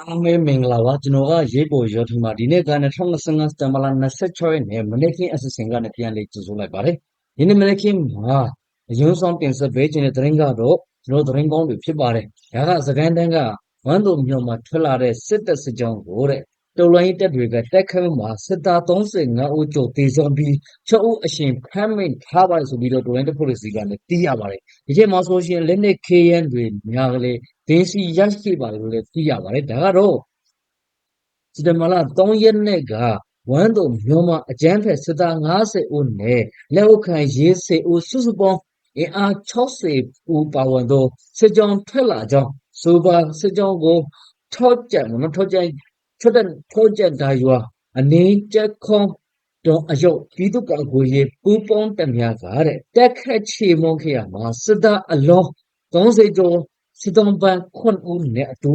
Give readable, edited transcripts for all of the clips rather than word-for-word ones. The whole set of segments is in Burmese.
အားမေးမင်္ဂလာပါကျွန်တော်ကရေးပေါ်ရောထီမှာဒီနေ့က2025စက်တင်ဘာလ26ရက်နေ့မနေ့ကင်းအစီအစဉ်ကနေပြန်လေးကြိုဆိုလိုက်ပါတယ်ဒီနေ့မနေ့ကင်းမှာအယုံဆောင်တင်ဆက်ပေးခြင်းတဲ့သတင်းကတော့ကျွန်တော်သတင်းကောင်းတွေဖြစ်ပါတယ်ဒါကစကိုင်းတိုင်းကဝမ်းတို့မြို့မှာထွက်လာတဲ့စစ်တပ်စစ်ကြောင်းကိုတဲ့တော်လိုင်းတပ်တွေကတက်ခတ်မှာစစ်သား35ဦးကျော်တေဆုံးပြီး6ဦးအရှင်ဖမ်းမိထားပါတယ်ဆိုပြီးတော့တော်လိုင်းတပ်ဖွဲ့တွေစီကလည်းသိရပါတယ်ဒီချိန်မှာဆိုရှင်လက်နက် KN တွေများကလေးဒင်းစီရရှိပါတယ်လို့လည်းသိရပါတယ်ဒါကတော့စက်တင်ဘာလ3ရက်နေ့ကဝမ်းတို့မြို့မှာအကြမ်းဖက်စစ်သား50ဦးနဲ့လက်အောက်ခံရေးစေဦးစုစုပေါင်းအင်အား60ဦးပါဝင်သောစစ်ကြောင်းထွက်လာကြောင်းဆိုပါစစ်ကြောင်းကိုထောက်ကြံမထောက်ကြံထောက်ကြံဒါရွာအနေချက်ခွန်တော့အယုတ်ပြည်သူ့ကာကွယ်ရေးပူးပေါင်းတပ်များကတဲ့တက်ခတ်ချေမွန်ခေတ်မှာစစ်သားအလုံး30ကျော်စစ်တောင်းပန်းခွန်ဦးနဲ့အတူ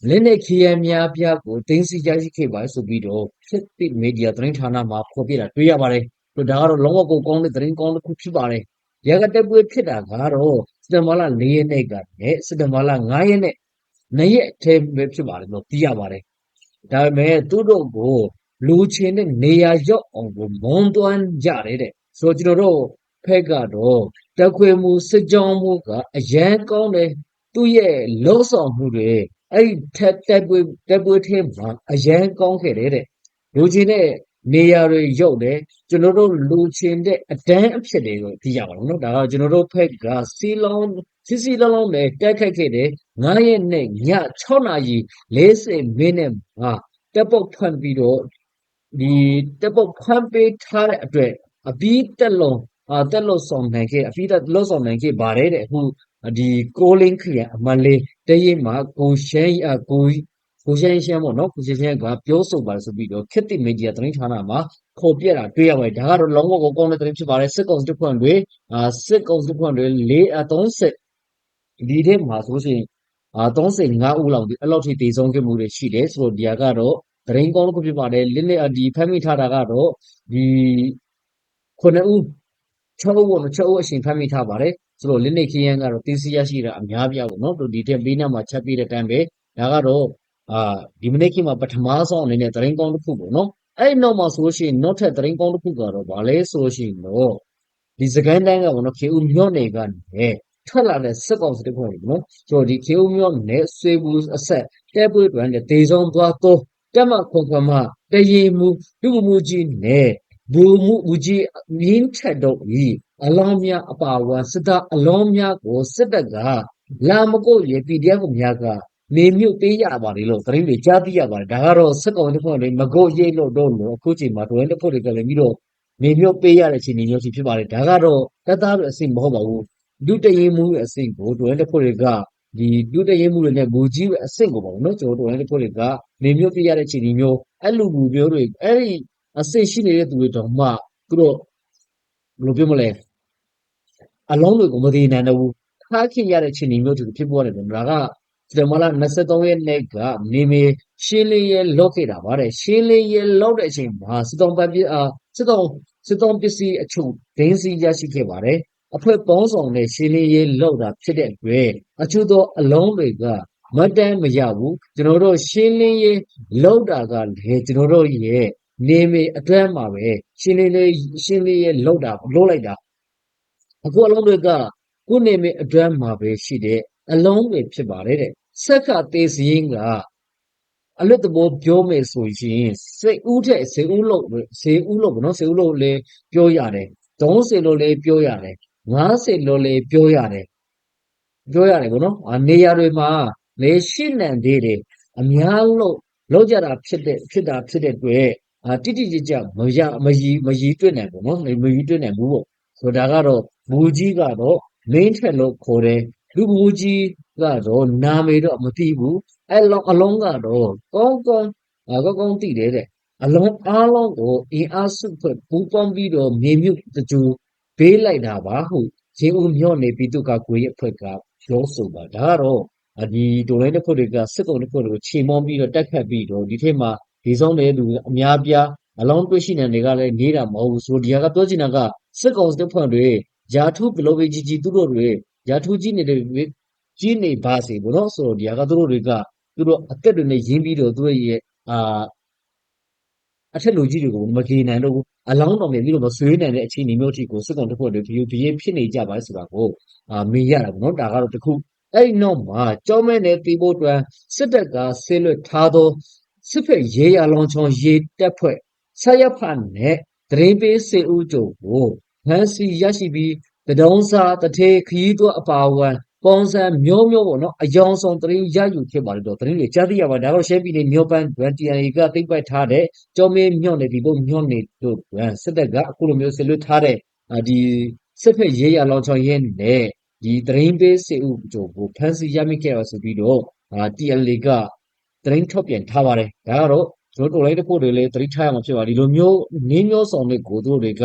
လက်နက်ခရီးများပြကိုတင်းစီရရှိခဲ့ပါဆိုပြီးတော့ဖြစ်တဲ့မီဒီယာသတင်းဌာနမှာဖော်ပြတာတွေ့ရပါတယ်။ဒါကတော့လုံးဝကိုကောင်းတဲ့သတင်းကောင်းတစ်ခုဖြစ်ပါတယ်။ရကတက်ပွဲဖြစ်တာကတော့စက်တင်ဘာလ4ရက်နေ့ကနဲ့စက်တင်ဘာလ5ရက်နေ့2ရက်အထက်ပဲဖြစ်ပါတယ်လို့သိရပါတယ်။ဒါပေမဲ့သူတို့ကိုလူချင်းတဲ့နေရာရောက်အောင်ကိုမုံတွန်းကြတယ်တဲ့။ဆိုတော့ကျွန်တော်တို့ဖက်ကတော့တက်ခွေမှုစစ်ကြောင်းမှုကအရန်ကောင်းတယ်သူ့ရဲ့လုံဆောင်မှုတွေအဲ့ထက်တက်ပွဲထဲမှာအရန်ကောင်းခဲ့တယ်တဲ့လူချင်းတဲ့နေရာတွေရုပ်တယ်ကျွန်တော်တို့လူချင်းတဲ့အတန်းအဖြစ်တွေကိုသိရပါတော့နော်ဒါကကျွန်တော်တို့ဖက်ကစီလုံးနဲ့တက်ခတ်ခဲ့တယ်9ရက်နဲ့ည6နာရီ40မိနစ်မှာတက်ပုတ်ဖွင့်ပြီးတော့ဒီတက်ပုတ်ဖွင့်ပေးထားတဲ့အတွက်အပြီးတက်လုံးတက်လို့ဆောင်နိုင်ခဲ့အပြီးတက်လို့ဆောင်နိုင်ခဲ့ပါတယ်တဲ့အခုဒီကိုလင်းခရအမလေးတရင်မှာကိုရှမ်းကိုရှမ်းပေါ့နော်ကိုရှမ်းကပြောဆိုပါဆိုပြီးတော့ခက်တိမီဒီယာသတင်းဌာနမှာခေါ်ပြတာတွေ့ရပါတယ်ဒါကတော့လုံးဝကိုကောင်းတဲ့သတင်းဖြစ်ပါတယ်စစ်ကောင်စစ်ဖွင့်တွေ30ဒီထဲမှာဆိုရှင်35ဦးလောက်အဲ့လောက်ထိတည်ဆုံးခဲ့မှုတွေရှိတယ်ဆိုတော့ဒီကတော့သတင်းကောင်းတစ်ခုဖြစ်ပါတယ်လင်းနဲ့ဒီဖမ်းမိထားတာကတော့ဒီ9ဦး6ဦးပေါ့နော်6ဦးအရှင်ဖမ်းမိထားပါတယ်ဆိုတော့လင်းနေခရမ်းကတော့တင်းစီရရှိတာအများပြားပေါ့နော်ဒီတဲ့ဘေးနားမှာချက်ပြတဲ့အတိုင်းပဲဒါကတော့ဒီမနေ့ခေတ်မှာပထမဆုံးအနေနဲ့သတင်းကောင်းတစ်ခုပေါ့နော်အဲ့နောက်မှာဆိုလို့ရှိရင်နောက်ထပ်သတင်းကောင်းတစ်ခုကတော့ဗာလဲဆိုလို့ရှိရင်တော့ဒီစကိုင်းတိုင်းကပေါ့နော်ခေဦးမြို့နယ်ကနေထွက်လာတဲ့စစ်ကောင်စစ်တပ်ဖွဲ့တွေပေါ့နော်ဆိုတော့ဒီခေဦးမြို့နယ်ဆွေဘူးအဆက်တဲပွေးတွင်ဒေဆုံးသွားတော့တက်မခွန်ခွန်မတရေမူလူမှုကြီးနဲ့ဘူမှုဦးကြီးမြင်းထက်တော့ဤအလောင်းများအပါဝါစစ်သားအလောင်းများကိုစစ်တပ်ကလာမကုတ်ရေ PDF ကိုများကနေမြုပ်ပေးရပါတယ်လို့သတင်းတွေကြားသိရပါတယ်ဒါကတော့စစ်ကောင်တပ်ဖွဲ့တွေမကုတ်ရိတ်လို့တော့လို့အခုချိန်မှာတော်ရင်တပ်ဖွဲ့တွေကလည်းပြီးတော့နေမြုပ်ပေးရတဲ့ချိန်မျိုးဖြစ်ပါတယ်ဒါကတော့တပ်သားတွေအစိမ့်မဟုတ်ပါဘူးဒုတရင်မှုရဲ့အစိမ့်ကိုတော်ရင်တပ်ဖွဲ့တွေကဒီဒုတရင်မှုတွေနဲ့မူကြီးရဲ့အစိမ့်ကိုပေါ့နော်ကျွန်တော်တော်ရင်တပ်ဖွဲ့တွေကနေမြုပ်ပေးရတဲ့ချိန်မျိုးအဲ့လိုလူမျိုးတွေအဲ့ဒီအစိမ့်ရှိနေတဲ့သူတွေတော့မှသူတို့ဘယ်လိုပြောမလဲအလုံးတွေကိုမသေးနိုင်တော့ဘူးထားခင်ရတဲ့ချိန်မျိုးတွေဖြစ်ပေါ်နေတယ်ဒါကစက်တင်ဘာလ23ရက်နေ့ကနေမေရှင်းလင်းရဲလောက်ခဲ့တာပါတဲ့ရှင်းလင်းရဲလောက်တဲ့အချိန်မှာစစ်တောင်းပစ္စည်းအချို့ဒင်းစီရရှိခဲ့ပါတယ်အဖွဲ့ပေါင်းဆောင်နဲ့ရှင်းလင်းရဲလောက်တာဖြစ်တဲ့အတွက်အချို့သောအလုံးတွေကမတန်းမရဘူးကျွန်တော်တို့ရှင်းလင်းရဲလောက်တာကလည်းကျွန်တော်တို့ရဲ့နေမေအတွင်းမှာပဲရှင်းလင်းရဲလောက်လိုက်တာအခုအလုံးတွေကကိုယ်နေမေအတွင်းမှာပဲရှိတဲ့အလုံးတွေဖြစ်ပါတယ်တဲ့ဆက်ကသေးစင်းကအလွတ်တဘောပြောမယ်ဆိုရင်စိတ်ဦးတဲ့စေဦးလို့ပေါ့နော်စေဦးလို့လည်းပြောရတယ်30လို့လည်းပြောရတယ်50လို့လည်းပြောရတယ်ပေါ့နော်နေရာတွေမှာလေရှိနံသေးတယ်အများလို့လောက်ကြတာဖြစ်တဲ့အတွက်တိတိကျကျမရီတွေ့နိုင်ဘူးနော်မရီတွေ့နိုင်ဘူးပေါ့ဆိုဒါကတော့ဘူကြီးကတော့ main ထက်လို့ခေါ်တယ်လူဘူကြီးကတော့နာမည်တော့မသိဘူးအလုံးကတော့ကောင်းသိတယ်တဲ့အလုံးအားလုံးကိုအင်အားစုဖွဲ့ပူးပေါင်းပြီးတော့မြေမြုပ်တကြူပေးလိုက်တာပါဟုရေဦးမြို့နယ်ပြည်သူ့ကာကွယ်ရေးအဖွဲ့ကပြောဆိုပါဒါကတော့ဒီတော်လိုင်းတစ်ဖွဲ့တွေကစစ်ကောင်တစ်ဖွဲ့တွေကိုချိန်မောင်းပြီးတော့တက်ခတ်ပြီးတော့ဒီထက်မှာဒီဆုံးတဲ့လူအများပြားအလုံးတွေ့ရှိနေတွေကလည်းနေတာမဟုတ်ဘူးဆိုဒီကပြောချင်တာကစစ်ကောင်တစ်ဖွဲ့တွေယာထုဘလိုပဲကြီးသူတို့တွေယာထုကြီးနေပါစေဘောနော်ဆိုတော့ဒီကသူတို့တွေက သူတို့အသက်တွေနဲ့ရင်းပြီးတော့သူတို့ရဲ့အထက်လူကြီးတွေကိုမကြေနိုင်တော့ဘူးအလောင်းတော်နဲ့ပြီးတော့မဆွေးနိုင်တဲ့အခြေအနေမျိုးအထိကိုစစ်ကောင်တပ်ဖွဲ့တွေဘီရေးဖြစ်နေကြပါလေဆိုတာကိုမေးရတာပေါ့နော်ဒါကတော့တခုအဲ့ဒီနောက်မှာကြောင်းမဲနဲ့တီးဖို့အတွက်စစ်တပ်ကဆေးလွတ်ထားသောစစ်ဖက်ရေးရလောင်ချောင်းရေးတပ်ဖွဲ့ဆက်ရဖတ်နဲ့တရင်ပေးစေဦးကျုံကိုဖမ်းဆီးရရှိပြီးတဒုံးစာတထေခရီးသွအပါဝံပုံစံမျိုးမျိုးပေါ့နော်အယောင်ဆောင်တရင်ရယူဖြစ်ပါလိမ့်တော့တရင်တွေကြားသိရပါဒါတော့ရှမ်းပြည်နယ်မြို့ပန်း TNA ကသိမ့်ပိုက်ထားတဲ့ကျော်မင်းညွန့်နေဒီဘုံညွန့်နေတို့စစ်တပ်ကအခုလိုမျိုးဆက်လွတ်ထားတဲ့ဒီစစ်ဖက်ရေးရလောင်ချောင်းရင်းနဲ့ဒီတရင်ပေးစေဦးကျုံကိုဖမ်းဆီးရမိခဲ့တော့ဆိုပြီးတော့TNA ကတရင်ထုတ်ပြန်ထားပါတယ်ဒါကတော့ကျွန်တော်တို့လိုက်တဲ့ဖို့တွေလည်းတတိထားရမှာဖြစ်ပါဒီလိုမျိုးနင်းမျိုးဆောင်တဲ့ကိုတို့တွေက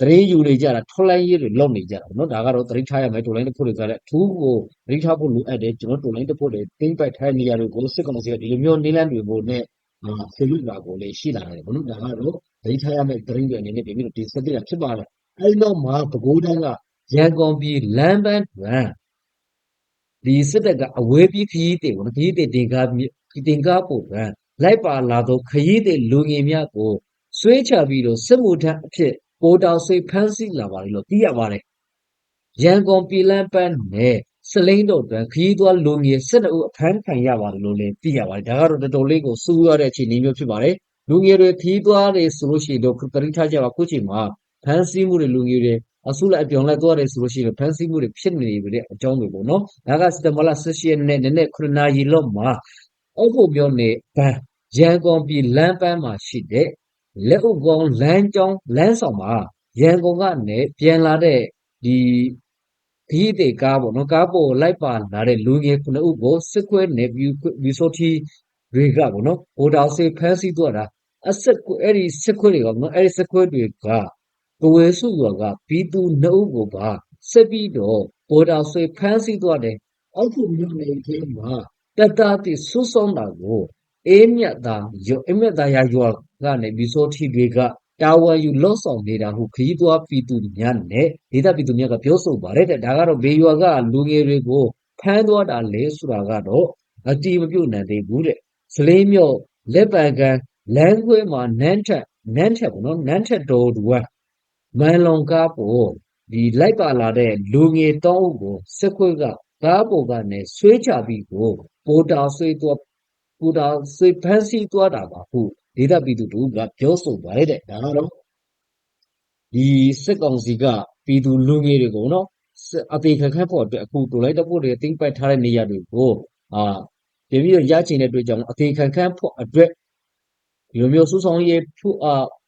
တရင်ယူနေကြတာထော်လိုင်းရေးတွေလုပ်နေကြတာเนาะဒါကတော့တတိထားရမယ်တော်လိုင်းတစ်ဖို့တွေကလည်းအထူးကိုတတိထားဖို့လိုအပ်တယ်ကျွန်တော်တော်လိုင်းတစ်ဖို့တွေတင်းပိုက်ထားနေရလို့ကိုစစ်ကောင်စီကဒီလိုမျိုးနေလန်းတွေပို့နဲ့ဆေလူလာကိုလည်းရှိလာတယ်ဘလို့ဒါကတော့တတိထားရမယ်တရင်တွေအနေနဲ့ပြင်ပြီးတော့ဒီစက်ပြတာဖြစ်ပါတယ်အဲဒီတော့မှပဲခူးတိုင်းကရန်ကုန်ပြည်လမ်းပန်းဒီစစ်တပ်ကအဝေးပြေးခရီးတွေပေါ့နော်ခရီးတွေတင်ကားပို့လိုက်ပါလာသောခရီးတွေလူငယ်များကိုဆွဲချပြီးတော့စစ်မှုထမ်းအဖြစ်ပိုတောင်ဆွေဖမ်းဆီးလာပါတယ်လို့သိရပါတယ်ရန်ကုန်ပြည်လမ်းပန်းနဲ့စလိန်တို့တွင်ခရီးသွားလူငယ်12ဦးအဖမ်းခံရပါတယ်လို့လည်းသိရပါတယ်ဒါကတော့တော်တော်လေးကိုစိုးရတဲ့အခြေအနေမျိုးဖြစ်ပါတယ်လူငယ်တွေခရီးသွားတွေဆိုလို့ရှိရင်တော့တရိထားကြပါခုချိန်မှာဖမ်းဆီးမှုတွေလူငယ်တွေအစုလိုက်အပြုံလိုက်သွားတယ်ဆိုလို့ရှိရင်ဖမ်းဆီးမှုတွေဖြစ်နေပြီတဲ့အကြောင်းတွေပေါ့နော်ဒါကစတမလာ18ရက်နေ့နဲ့9နာရီလောက်မှာအောက်ဖို့ပြောနေဘန်ရန်ကုန်ပြည်လမ်းပန်းမှာရှိတဲ့လက်ဥကောင်းလမ်းကြောင်းလမ်းဆောင်မှာရန်ကုန်ကနေပြန်လာတဲ့ဒီခရီးသည်ကားပေါ့နော်ကားပေါ်လိုက်ပါလာတဲ့လူငယ်9ဦးကိုစစ်ခွဲနေပြီးဆိုတီတွေကပေါ့နော်ဟိုတောင်စေဖမ်းဆီးသွားတာအဲ့ဒီစစ်ခွဲတွေကပေါ့နော်အဲ့ဒီစစ်ခွဲတွေကကဝဲစုရွာကပြည်သူ2ဦးကိုပါစစ်ပြီးတော့ဟိုတောင်စေဖမ်းဆီးသွားတယ်အောက်ဖို့မြို့နယ်ထဲမှာတပ်သားတွေဆွဆုံးတာကိုအေးမြတ်သားရရွာကနေပြီးဆိုတီတွေကတာဝန်ယူလော့ဆောင်နေတာဟုခရီးသွားပြည်သူများနဲ့ဒေသပြည်သူများကပြောဆိုပါတယ်တဲ့ဒါကတော့ဘေးရွာကလူငယ်တွေကိုဖမ်းသွားတာလေဆိုတာကတော့အတီးမပြုတ်နိုင်သေးဘူးတဲ့စလေးမြို့လက်ပံကန်လမ်းခွဲမှာနန်းထက်ပေါ့နော်နန်းထက်တော်သူကမန်လုံကားပေါ်ဒီလိုက်ပါလာတဲ့လူငယ်3ဦးကိုစစ်ခွေးကကားပေါ်ကနေဆွဲချပြီးကိုပိုတာဆွဲဖမ်းဆီးသွားတာပါဟုဒေသပြည်သူတို့ကပြောဆိုပါတယ်တဲ့ဒါကတော့ဒီစစ်ကောင်စီကပြည်သူလူငယ်တွေကိုနော်အသေးခံခတ်ဖို့အတွက်အခုတူလိုက်တဲ့ဖို့တွေတင်းပိုက်ထားတဲ့နေရာတွေကိုပြင်ပြီးတော့ရချင်တဲ့အတွက်ကြောင့်အသေးခံခတ်ဖို့အတွက်ဒီလိုမျိုးစူးဆောင်ရေး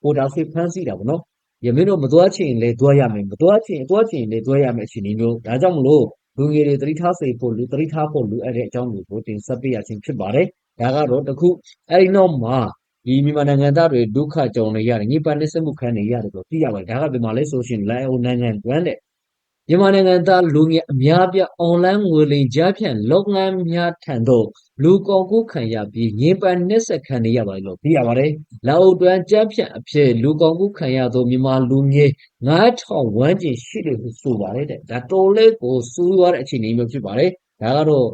ပိုတာဆွဲဖမ်းဆီးတာပေါ့နော်ရမင်းတို့မသွားချင်လည်းသွားရမယ်မသွားချင်လည်းသွားရမယ်အခြေအနေမျိုးဒါကြောင့်မလို့လူငယ်တွေသတိထားဖို့လိုအဲ့တဲ့အကြောင်းတွေကိုတင်ဆက်ပေးရခြင်းဖြစ်ပါတယ်ဒါကတော့တခုအဲ့ဒီနောက်မှာဒီမြန်မာနိုင်ငံသားတွေဒုက္ခကြုံနေရတယ်ညပန်းနေစမှုခံနေရတယ်လို့သိရပါတယ်ဒါကဘယ်မှာလဲဆိုရှင်လိုင်အိုနိုင်ငံကွမ်းတဲ့မြန်မာနိုင်ငံသားလူငယ်အများပြအွန်လိုင်းငွေလိမ်ကြားဖြန့်လုပ်ငန်းများထံသို့လူကုန်ကူးခံရပြီးညပန်းနှက်ဆက်ခံနေရပါတယ်လို့သိရပါတယ်လာအိုတွင်ကြားဖြန့်အဖြစ်လူကုန်ကူးခံရသောမြန်မာလူငယ်9000ဝန်းကျင်ရှိတယ်လို့ဆိုပါတယ်တဲ့ဒါတော်လေးကိုစိုးရွားတဲ့အခြေအနေမျိုးဖြစ်ပါတယ်ဒါကတော့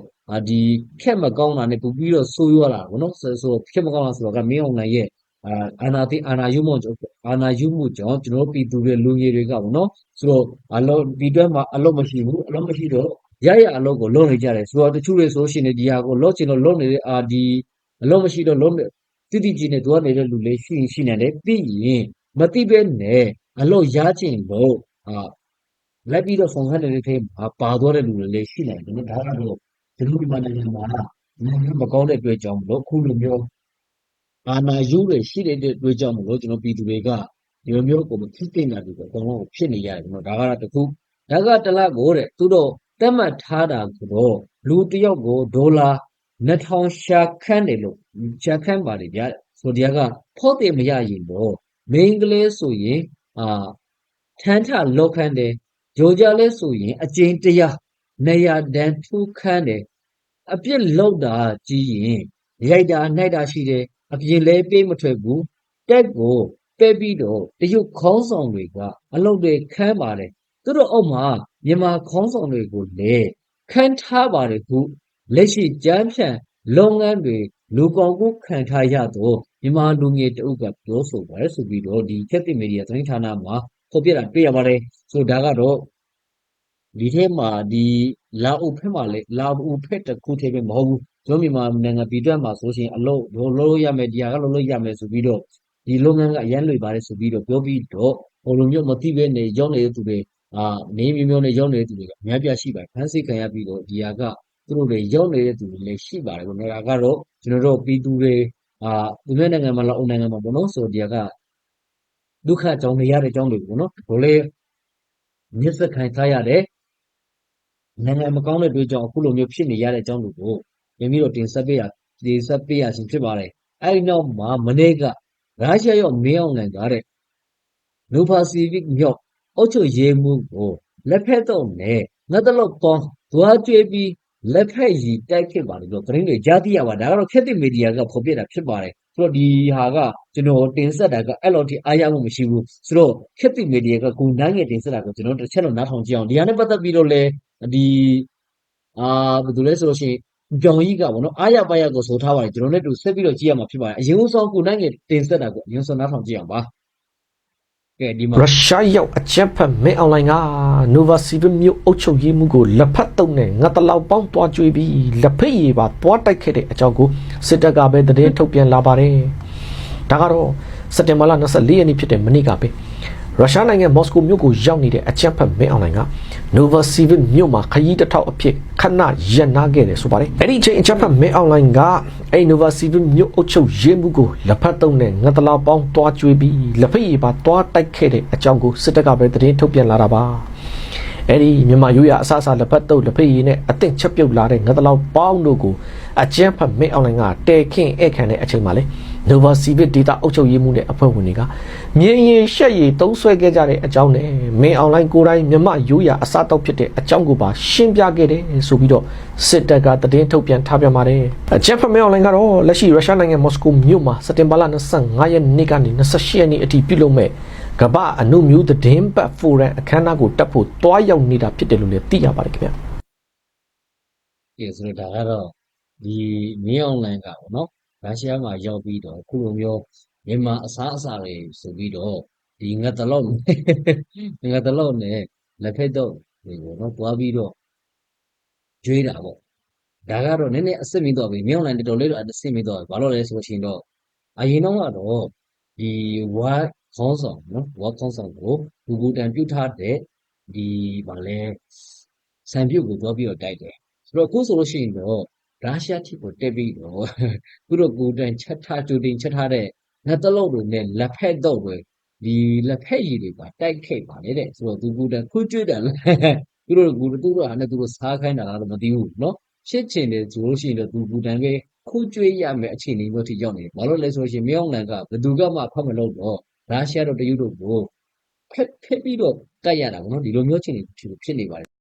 ဒီခက်မကောင်းတာနဲ့ပူပြီးတော့ဆိုးရွားလာပေါ့နော်ဆိုခက်မကောင်းတာဆိုတော့ကမင်းအောင်လှိုင်ရဲ့အာနာယူမှုကြောင့်ကျွန်တော်ပြည်သူတွေလူငယ်တွေကပေါ့နော်ဆိုတော့ဒီတွက်မှာအလုပ်မရှိဘူးအလုပ်မရှိတော့ရအလုပ်ကိုလုပ်နေကြတယ်ဆိုတော့တချို့တွေဆိုရှင်ဒီဟာကိုလုပ်ချင်တော့လုပ်နေတဲ့ဒီအလုပ်မရှိတော့လုပ်တိတိကျကျနဲ့သွားနေတဲ့လူလေးရှိနေတယ်ပြီးရင်မသိပဲနဲ့အလုပ်ရချင်လို့လိုက်ပြီးတော့ဆောင်ခံနေတဲ့ထဲမှာပါသွားတဲ့လူတွေလည်းရှိနေတယ်နော်ဒါကတော့ကျွန်တော်ဒီမှာနိုင်ငံမှာနိုင်ငံမကောင်းတဲ့အတွက်ကြောင့်မလို့အခုလိုမျိုးအာဏာယူတွေရှိတဲ့အတွက်ကြောင့်မလို့ကျွန်တော်ပြည်သူတွေကဒီလိုမျိုးကိုမဖြစ်တင်တာတွေအကုန်လုံးဖြစ်နေရတယ်နော်ဒါကတော့တခုဒါကတလကိုတဲ့သူတို့တတ်မှတ်ထားတာကတော့လူတယောက်ကိုဒေါ်လာ2000ရှာခန့်တယ်လို့ရှာခန့်ပါတယ်ဗျာဆိုတရားကဖောက်တယ်မရရင်တော့မိန်းကလေးဆိုရင်ထန်းထလောက်ခန့်တယ်ဂျိုကြလဲဆိုရင်အကျဉ်တရားနေရတန်းထူးခန့်တယ်အပြစ်လောက်တာကြီးရင်ရိုက်တာနှိုက်တာရှိတယ်အပြင်လဲပြေးမထွက်ဘူးတက်ကိုပဲ့ပြီးတော့တရုတ်ခေါင်းဆောင်တွေကအလုပ်တွေခန်းပါတယ်သူတို့အောက်မှာမြန်မာခေါင်းဆောင်တွေကိုလည်းခန်းထားပါတယ်ခု လက်ရှိကြမ်းဖြန့်လုပ်ငန်းတွေလူကုန်ကူးခံထားရသောမြန်မာလူငယ်တဦးကပြောဆိုပါတယ်ဆိုပြီးတော့ဒီခေတ်သစ်မီဒီယာသတင်းဌာနမှာဖော်ပြတာတွေ့ရပါတယ်ဆိုဒါကတော့ဒီထဲမှာဒီလာအိုဘက်မှာလည်းလာအိုဘက်တစ်ခုတည်းပဲမဟုတ်ဘူးကျွန်တော်မြန်မာနိုင်ငံပြည်တွင်းမှာဆိုရှင်အလုပ်လုပ်ရမယ်တရားကလုပ်လို့ရမယ်ဆိုပြီးတော့ဒီလုပ်ငန်းကအရန်လွေပါတယ်ဆိုပြီးတော့ပြောပြီးတော့ဟိုလိုမျိုးမသိဘဲနေရောက်နေတဲ့သူတွေနေမျိုးနဲ့ရောက်နေတဲ့သူတွေကအများပြရှိပါတယ်ဖမ်းဆီးခံရပြီးတော့ဒီဟာကသူတို့တွေရောက်နေတဲ့သူတွေလည်းရှိပါတယ်ပေါ့နော်ဒါကတော့ကျွန်တော်တို့ပြည်သူတွေသူများနိုင်ငံမှာလာအိုနိုင်ငံမှာပေါ့နော်ဆိုဒီဟာကဒုက္ခကြောင့်နေရတဲ့အကြောင်းတွေပေါ့နော်ဒါလည်းမြစ်စက်ခံထားရတယ်နိုင်ငံမကောင်းတဲ့အတွက်ကြောင့်အခုလိုမျိုးဖြစ်နေရတဲ့အကြောင်းတွေကိုပြန်ပြီးတော့တင်ဆက်ပေးရခြင်းဖြစ်ပါတယ်အဲဒီနောက်မှာမနေ့ကရုရှားရောက်မင်းအောင်လှိုင်ကတဲ့ Nova Civic မြောက်အုပ်ချုပ်ရေးမှုကိုလက်ဖက်တော့နဲ့ငါတလို့ပေါင်းသွားကျွေးပြီးလက်ဖက်ရည်တိုက်ဖြစ်ပါတယ်လို့သတင်းတွေကြားသိရပါဒါကတော့ခက်တဲ့မီဒီယာကဖော်ပြတာဖြစ်ပါတယ်ဆိုတော့ဒီဟာကကျွန်တော်တင်ဆက်တာကအဲ့လိုထိအားရမှုမရှိဘူးဆိုတော့ခက်တဲ့မီဒီယာကကိုနိုင်ငယ်တင်ဆက်တာကိုကျွန်တော်တစ်ချက်တော့နားထောင်ကြည့်အောင်ဒီဟာနဲ့ပတ်သက်ပြီးတော့လဲဒီဘယ်သူလဲဆိုလို့ရှိရင်ပြောင်ကြီးကဗောနော်အားရပါရကိုဆိုထားပါတယ်ကျွန်တော်လည်းတူဆက်ပြီးတော့ကြည့်ရမှာဖြစ်ပါတယ်အရင်ဆုံးကိုနိုင်ငယ်တင်ဆက်တာကိုအရင်ဆုံးနားထောင်ကြည့်အောင်ပါကဲဒီမှာရုရှားရောက်အကြမ်းဖက်မင်းအွန်လိုင်းက Nova Civic မြို့အုပ်ချုပ်ရေးမှုကိုလက်ဖက်တုံနဲ့ငါတလောက်ပေါင်းတွားကြွေးပြီးလက်ဖက်ရည်ပါတွားတိုက်ခဲ့တဲ့အကြောင်းကိုစစ်တပ်ကပဲသတင်းထုတ်ပြန်လာပါတယ်ဒါကတော့စက်တင်ဘာလ24ရက်နေ့ဖြစ်တဲ့မနေ့ကပဲရုရှားနိုင်ငံမော်စကိုမြို့ကိုရောက်နေတဲ့အကြမ်းဖက်မင်းအွန်လိုင်းက Nova Civic မြို့မှာခရီးတစ်ထောက်အဖြစ်ခဏရပ်နားခဲ့တယ်ဆိုပါတယ်အဲ့ဒီအချိန်အကြမ်းဖက်မင်းအွန်လိုင်းကအဲ့ Nova Civic မြို့အုပ်ချုပ်ရေးမှုကိုလက်ဖက်တုံနဲ့ငါတလောက်ပေါင်းတွားကြွေးပြီးလက်ဖက်ရည်ပါတွားတိုက်ခဲ့တဲ့အကြောင်းကိုစစ်တပ်ကပဲသတင်းထုတ်ပြန်လာတာပါအဲ့ဒီမြန်မာရိုးရအဆအဆလက်ဖက်တုပ်လက်ဖက်ရည်နဲ့အသင့်ချက်ပြုတ်လာတဲ့ငါတလောက်ပေါင်းတို့ကိုအကြမ်းဖက်မင်းအွန်လိုင်းကတဲခင်းဧည့်ခံတဲ့အချိန်မှာလေ Nova Civic Data အုပ်ချုပ်ရေးမှုနဲ့အဖွဲ့ဝင်တွေကမြင်းရင်ရှက်ရည်သုံးဆွဲခဲ့ကြတဲ့အကြောင်းနဲ့မင်းအွန်လိုင်းကိုယ်တိုင်မြန်မာရိုးရအစားတောက်ဖြစ်တဲ့အကြောင်းကိုပါရှင်းပြခဲ့တယ်ဆိုပြီးတော့စစ်တပ်ကသတင်းထုတ်ပြန်ထားပြန်ပါတယ်အကြမ်းဖက်မင်းအွန်လိုင်းကတော့လက်ရှိရုရှားနိုင်ငံမော်စကိုမြို့မှာစက်တင်ဘာလ25ရက်နေ့ကနေ28ရက်နေ့အထိပြုလုပ်မဲ့ကမ္ဘာအနုမျိုးသတင်းပတ်ဖိုရမ်အခမ်းအနားကိုတက်ဖို့တွားရောက်နေတာဖြစ်တယ်လို့လည်းသိရပါတယ်ခင်ဗျာကဲဆိုတော့ဒါကတော့ဒီမင်းအောင်လှိုင်ကပေါ့နော်ရုရှားမှာရောက်ပြီးတော့အခုလိုမျိုးမြန်မာအစားအစာတွေဆိုပြီးတော့ဒီငတ်တလောက်နဲ့လက်ဖက်တော့ဒီပေါ့နော်တွားပြီးတော့ကျွေးတာပေါ့ဒါကတော့နည်းနည်းအစ်စ်မီတော့ပြီမင်းအောင်လှိုင်တော်တော်လေးတော့အစ်စ်မီတော့ဘာလို့လဲဆိုရှင်တော့အရင်တော့ကတော့ဒီဝါခေါင်းဆောင်နော်ဝါခေါင်းဆောင်ကိုဘူတန်ပြုတ်ထားတဲ့ဒီဗာလဲစံပြုတ်ကိုတွားပြီးတော့တိုက်တယ်ဆိုတော့အခုဆိုလို့ရှိရင်တော့ရုရှားထိကိုတက်ပြီးတော့သူတို့ကိုတန်ချက်ထားကြိုတင်ချက်ထားတဲ့ငါတလုံးတွေနဲ့လက်ဖက်တော့တွေဒီလက်ဖက်ရည်တွေပါတိုက်ခဲ့ပါလေတဲ့ဆိုတော့သူကိုတန်ခွကျွေးတယ်သူတို့ဟာနဲ့သူတို့စားခိုင်းတာလားတော့မသိဘူးเนาะရှစ်ချင်တယ်ဆိုလို့ရှိရင်တော့သူကိုတန်ပဲခွကျွေးရမယ်အခြေအနေမျိုးထိရောက်နေတယ်ဘာလို့လဲဆိုလို့ရှိရင်မြောင်းလန်ကဘယ်သူကမှဖတ်မလို့တော့ရုရှားတို့တရုတ်တို့ကိုဖက်ပြီးတော့တိုက်ရတာပေါ့နော်ဒီလိုမျိုးအခြေအနေဖြစ်နေပါတယ်